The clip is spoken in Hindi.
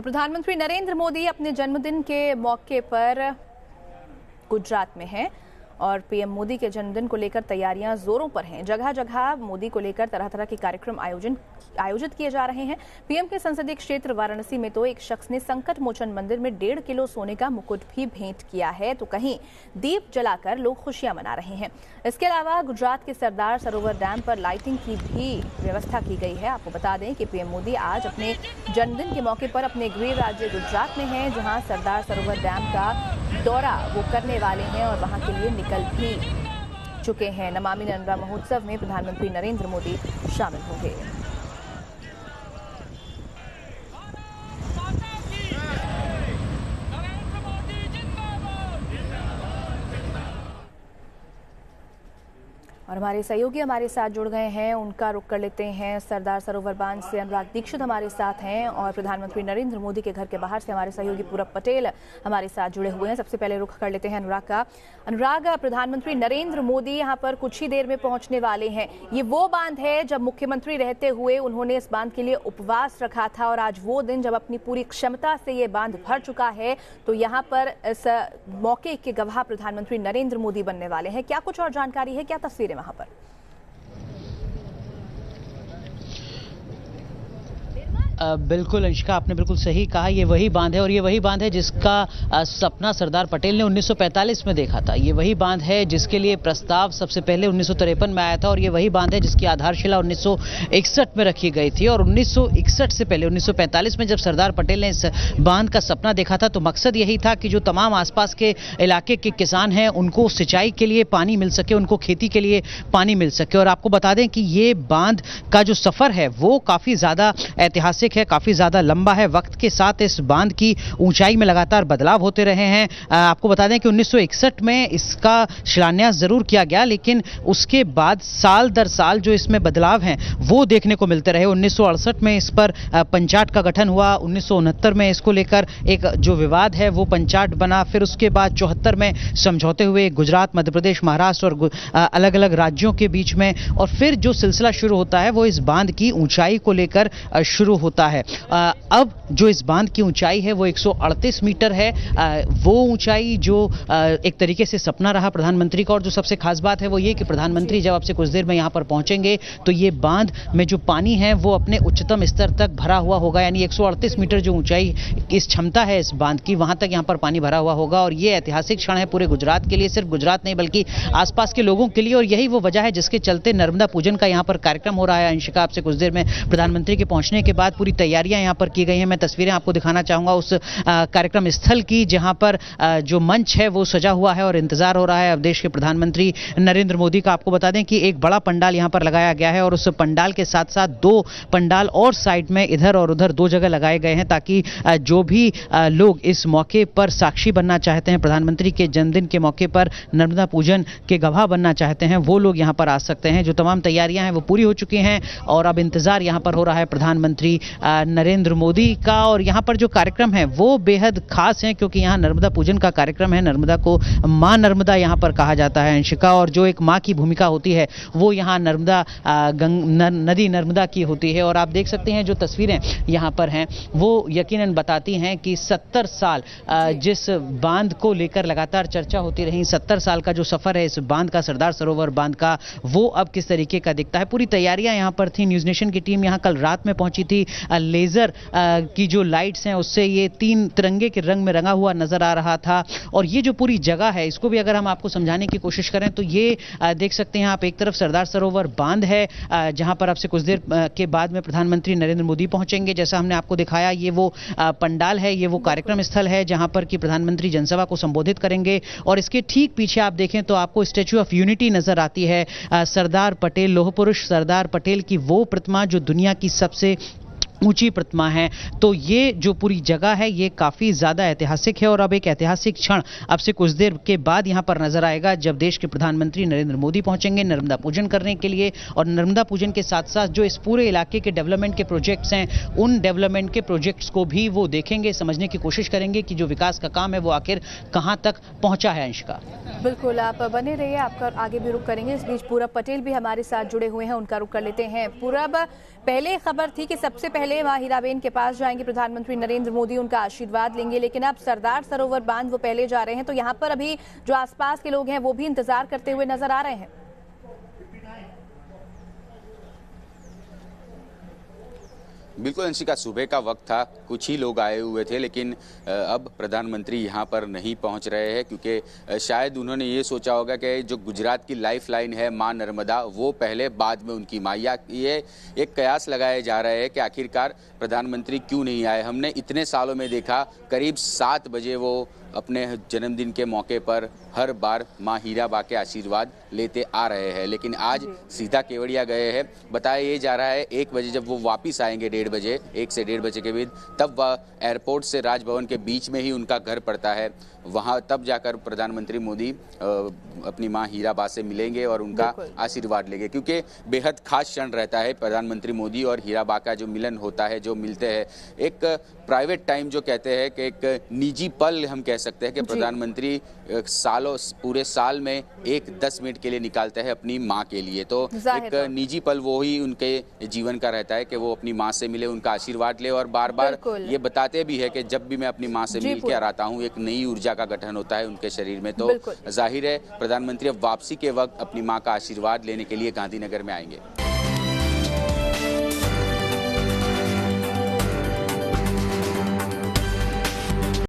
प्रधानमंत्री नरेंद्र मोदी अपने जन्मदिन के मौके पर गुजरात में हैं और पीएम मोदी के जन्मदिन को लेकर तैयारियां जोरों पर हैं। जगह जगह मोदी को लेकर तरह तरह के कार्यक्रम आयोजित किए जा रहे हैं। पीएम के संसदीय क्षेत्र वाराणसी में तो एक शख्स ने संकट मोचन मंदिर में 1.5 किलो सोने का मुकुट भी भेंट किया है, तो कहीं दीप जलाकर लोग खुशियां मना रहे हैं। इसके अलावा गुजरात के सरदार सरोवर डैम पर लाइटिंग की भी व्यवस्था की गई है। आपको बता दें कि पीएम मोदी आज अपने जन्मदिन के मौके पर अपने गृह राज्य गुजरात में हैं, जहां सरदार सरोवर डैम का दौरा वो करने वाले हैं और वहां के लिए निकल भी चुके हैं। नमामि नर्मदा महोत्सव में प्रधानमंत्री नरेंद्र मोदी शामिल होंगे। और हमारे सहयोगी हमारे साथ जुड़ गए हैं, उनका रुख कर लेते हैं। सरदार सरोवर बांध से अनुराग दीक्षित हमारे साथ हैं और प्रधानमंत्री नरेंद्र मोदी के घर के बाहर से हमारे सहयोगी पूरब पटेल हमारे साथ जुड़े हुए हैं। सबसे पहले रुख कर लेते हैं अनुराग का। अनुराग, प्रधानमंत्री नरेंद्र मोदी यहाँ पर कुछ ही देर में पहुंचने वाले हैं। ये वो बांध है जब मुख्यमंत्री रहते हुए उन्होंने इस बांध के लिए उपवास रखा था और आज वो दिन जब अपनी पूरी क्षमता से ये बांध भर चुका है, तो यहाँ पर इस मौके के गवाह प्रधानमंत्री नरेंद्र मोदी बनने वाले हैं। क्या कुछ और जानकारी है, क्या तस्वीरें वहां पर? बिल्कुल अंशिका, आपने बिल्कुल सही कहा। ये वही बांध है और ये वही बांध है जिसका सपना सरदार पटेल ने 1945 में देखा था। ये वही बांध है जिसके लिए प्रस्ताव सबसे पहले 1953 में आया था और ये वही बांध है जिसकी आधारशिला 1961 में रखी गई थी। और 1961 से पहले 1945 में जब सरदार पटेल ने इस बांध का सपना देखा था तो मकसद यही था कि जो तमाम आसपास के इलाके के किसान हैं उनको सिंचाई के लिए पानी मिल सके, उनको खेती के लिए पानी मिल सके। और आपको बता दें कि ये बांध का जो सफर है वो काफ़ी ज़्यादा ऐतिहासिक है, काफी ज्यादा लंबा है। वक्त के साथ इस बांध की ऊंचाई में लगातार बदलाव होते रहे हैं। आपको बता दें कि 1961 में इसका शिलान्यास जरूर किया गया, लेकिन उसके बाद साल दर साल जो इसमें बदलाव हैं वो देखने को मिलते रहे। 1968 में इस पर पंचायत का गठन हुआ, 1969 में इसको लेकर एक जो विवाद है वो पंचायत बना, फिर उसके बाद 74 में समझौते हुए गुजरात, मध्य प्रदेश, महाराष्ट्र और अलग अलग राज्यों के बीच में, और फिर जो सिलसिला शुरू होता है वो इस बांध की ऊंचाई को लेकर शुरू होता है। अब जो इस बांध की ऊंचाई है वो 138 मीटर है। वो ऊंचाई जो एक तरीके से सपना रहा प्रधानमंत्री का। और जो सबसे खास बात है वो ये कि प्रधानमंत्री जब आपसे कुछ देर में यहाँ पर पहुंचेंगे तो ये बांध में जो पानी है वो अपने उच्चतम स्तर तक भरा हुआ होगा, यानी 138 मीटर जो ऊंचाई इस क्षमता है इस बांध की, वहां तक यहाँ पर पानी भरा हुआ होगा। और ये ऐतिहासिक क्षण है पूरे गुजरात के लिए, सिर्फ गुजरात नहीं बल्कि आसपास के लोगों के लिए। और यही वो वजह है जिसके चलते नर्मदा पूजन का यहाँ पर कार्यक्रम हो रहा है। अंशिका, आपसे कुछ देर में प्रधानमंत्री के पहुंचने के बाद पूरी तैयारियां यहां पर की गई हैं। मैं तस्वीरें आपको दिखाना चाहूंगा उस कार्यक्रम स्थल की जहां पर जो मंच है वो सजा हुआ है और इंतजार हो रहा है अब देश के प्रधानमंत्री नरेंद्र मोदी का। आपको बता दें कि एक बड़ा पंडाल यहां पर लगाया गया है और उस पंडाल के साथ साथ 2 पंडाल और साइड में इधर और उधर 2 जगह लगाए गए हैं ताकि जो भी लोग इस मौके पर साक्षी बनना चाहते हैं, प्रधानमंत्री के जन्मदिन के मौके पर नर्मदा पूजन के गवाह बनना चाहते हैं, वो लोग यहां पर आ सकते हैं। जो तमाम तैयारियां हैं वो पूरी हो चुकी हैं और अब इंतजार यहां पर हो रहा है प्रधानमंत्री नरेंद्र मोदी का। और यहाँ पर जो कार्यक्रम है वो बेहद खास है क्योंकि यहाँ नर्मदा पूजन का कार्यक्रम है। नर्मदा को माँ नर्मदा यहाँ पर कहा जाता है अंशिका, और जो एक माँ की भूमिका होती है वो यहाँ नर्मदा नदी नर्मदा की होती है। और आप देख सकते हैं जो तस्वीरें यहाँ पर हैं वो यकीनन बताती हैं कि 70 साल जिस बांध को लेकर लगातार चर्चा होती रही, 70 साल का जो सफर है इस बांध का, सरदार सरोवर बांध का, वो अब किस तरीके का दिखता है। पूरी तैयारियां यहाँ पर थी। न्यूज नेशन की टीम यहाँ कल रात में पहुंची थी। लेजर की जो लाइट्स हैं उससे ये 3 तिरंगे के रंग में रंगा हुआ नजर आ रहा था। और ये जो पूरी जगह है इसको भी अगर हम आपको समझाने की कोशिश करें तो ये देख सकते हैं आप, एक तरफ सरदार सरोवर बांध है जहां पर आपसे कुछ देर के बाद में प्रधानमंत्री नरेंद्र मोदी पहुंचेंगे। जैसा हमने आपको दिखाया ये वो पंडाल है, ये वो कार्यक्रम स्थल है जहां पर कि प्रधानमंत्री जनसभा को संबोधित करेंगे। और इसके ठीक पीछे आप देखें तो आपको स्टैच्यू ऑफ यूनिटी नजर आती है। सरदार पटेल, लौह पुरुष सरदार पटेल की वो प्रतिमा जो दुनिया की सबसे ऊंची प्रतिमा है। तो ये जो पूरी जगह है ये काफी ज्यादा ऐतिहासिक है और अब एक ऐतिहासिक क्षण अब से कुछ देर के बाद यहां पर नजर आएगा जब देश के प्रधानमंत्री नरेंद्र मोदी पहुंचेंगे नर्मदा पूजन करने के लिए। और नर्मदा पूजन के साथ साथ जो इस पूरे इलाके के डेवलपमेंट के प्रोजेक्ट्स हैं उन डेवलपमेंट के प्रोजेक्ट्स को भी वो देखेंगे, समझने की कोशिश करेंगे कि जो विकास का काम है वो आखिर कहां तक पहुंचा है। अंशिका, बिल्कुल आप बने रहिए, आपका आगे भी रुख करेंगे। इस बीच पूरब पटेल भी हमारे साथ जुड़े हुए हैं, उनका रुख कर लेते हैं। पूरब, पहले खबर थी कि सबसे पहले पहले मां हीराबेन के पास जाएंगे प्रधानमंत्री नरेंद्र मोदी, उनका आशीर्वाद लेंगे। लेकिन अब सरदार सरोवर बांध वो पहले जा रहे हैं, तो यहाँ पर अभी जो आसपास के लोग हैं वो भी इंतजार करते हुए नजर आ रहे हैं। बिल्कुल अंशिका, सुबह का वक्त था, कुछ ही लोग आए हुए थे, लेकिन अब प्रधानमंत्री यहाँ पर नहीं पहुँच रहे हैं क्योंकि शायद उन्होंने ये सोचा होगा कि जो गुजरात की लाइफ लाइन है मां नर्मदा, वो पहले, बाद में उनकी मां। ये एक कयास लगाया जा रहा है कि आखिरकार प्रधानमंत्री क्यों नहीं आए। हमने इतने सालों में देखा करीब 7 बजे वो अपने जन्मदिन के मौके पर हर बार मां हीराबा के आशीर्वाद लेते आ रहे हैं, लेकिन आज सीधा केवड़िया गए हैं। बताया ये जा रहा है 1 बजे जब वो वापस आएंगे, 1:30 बजे, 1 से 1:30 बजे के बीच, तब वह एयरपोर्ट से राजभवन के बीच में ही उनका घर पड़ता है, वहां तब जाकर प्रधानमंत्री मोदी अपनी मां हीराबा से मिलेंगे और उनका आशीर्वाद लेंगे, क्योंकि बेहद खास क्षण रहता है प्रधानमंत्री मोदी और हीराबा का जो मिलन होता है, जो मिलते हैं। एक प्राइवेट टाइम जो कहते हैं कि एक निजी पल हम कह सकते हैं कि प्रधानमंत्री पूरे साल में 10 मिनट के लिए निकालते हैं अपनी मां के लिए। तो एक निजी पल वो ही उनके जीवन का रहता है कि वो अपनी मां से मिले, उनका आशीर्वाद ले, और बार बार ये बताते भी है कि जब भी मैं अपनी मां से मिल के आता हूं, एक नई ऊर्जा का गठन होता है उनके शरीर में। तो जाहिर है प्रधानमंत्री अब वापसी के वक्त अपनी मां का आशीर्वाद लेने के लिए गांधीनगर में आएंगे।